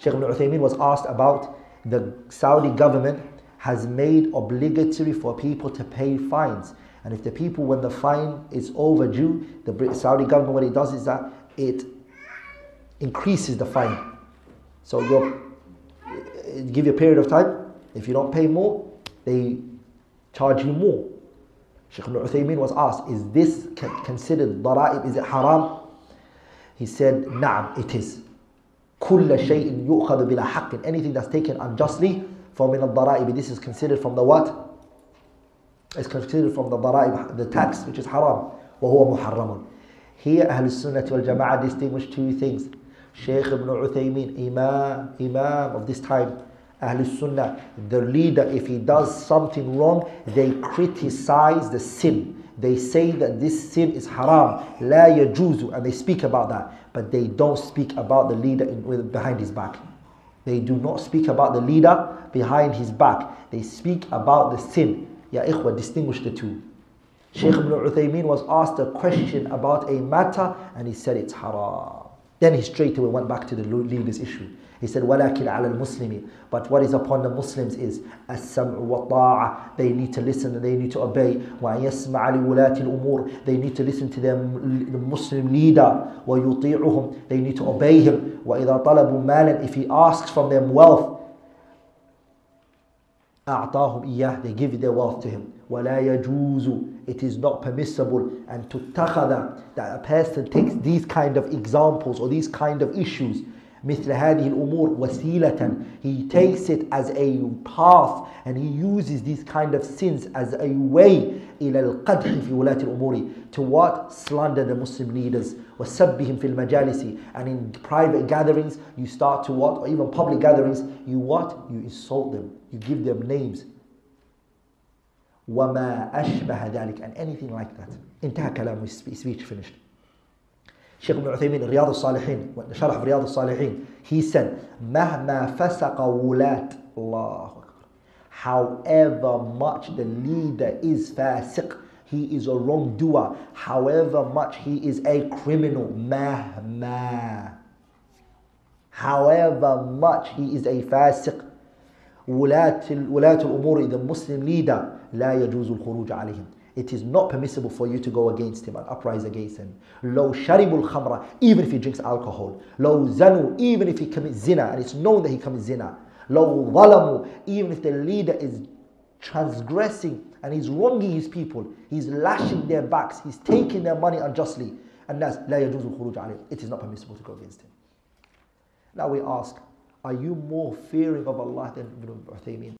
Shaykh ibn Uthaymeen was asked about the Saudi government has made obligatory for people to pay fines. And if the people, when the fine is overdue, the Saudi government, what it does is that it increases the fine. So it give you a period of time. If you don't pay more, they charge you more. Shaykh ibn Uthaymeen was asked, is this considered dara'ib? Is it haram? He said, na'am, it is. 𝗀𝘀𝘀𝗵 يُؤْخَذُ بِلَا حَقٍ. Anything that's taken unjustly, فَمِنَ الضَّرَائِبِ. This is considered from the what? It's considered from the dara'ib, the tax, which is haram. وَهُوَ مُحَرَّمٌ. Here, Ahl Sunnah wal Jama'ah distinguish two things. Shaykh ibn Uthaymeen, Imam of this time, Ahl Sunnah, the leader, if he does something wrong, they criticize the sin. They say that this sin is haram, la yajuzu, and they speak about that. But they don't speak about the leader behind his back. They do not speak about the leader behind his back. They speak about the sin. Ya ikhwa, distinguish the two. Shaykh ibn Uthaymeen was asked a question about a matter and he said it's haram. Then he straight away went back to the leader's issue. He said, وَلَكِنْ عَلَى الْمُسْلِمِ. But what is upon the Muslims is السَّمْعُ وَالطَّاعَةِ. They need to listen and they need to obey. وَأَنْ يَسْمَعَ لِوُلَاةِ الْأُمُورِ. They need to listen to the Muslim leader. وَيُطِيعُهُمْ. They need to obey him. وَإِذَا طَلَبُوا مَالًا. If he asks from them wealth, أَعْطَاهُمْ إِيَّهِ. They give their wealth to him. وَلَا يَجُوزُ. It is not permissible. And تُتَّخَذَ. That a person takes these kind of examples or these kind of issues, مثل هذه الأمور وسيلة. He takes it as a path and he uses these kind of sins as a way إلى القدح في ولاة الأمور. To what? Slander the Muslim leaders. وسبهم في المجالس. And in private gatherings you start to what? Or even public gatherings, you what? You insult them. You give them names. وما أشبه ذلك. And anything like that. انتهى كلام, speech finished. Shaykh ibn Uthaymeen, Riyadh al-Salihin, Sharh Riyadh al-Salihin, he said, مهما فسق ولاة. Allahu Akbar. However much the leader is fasiq, he is a wrongdoer, however much he is a criminal, مهما. However much he is a fasiq, ولاة الأمور, the Muslim leader, لا يجوز الخروج عليهم. It is not permissible for you to go against him and uprise against him. 𝗨 𝘀𝘀𝗹𝗶𝗺. Even if he drinks alcohol. 𝗨 Even if he commits zina and it's known that he commits zina. 𝗨 Even if the leader is transgressing and he's wronging his people, he's lashing their backs, he's taking their money unjustly, and that's لا يجوز الخروج عليه. It is not permissible to go against him. Now we ask, are you more fearing of Allah than Ibn Uthaymeen?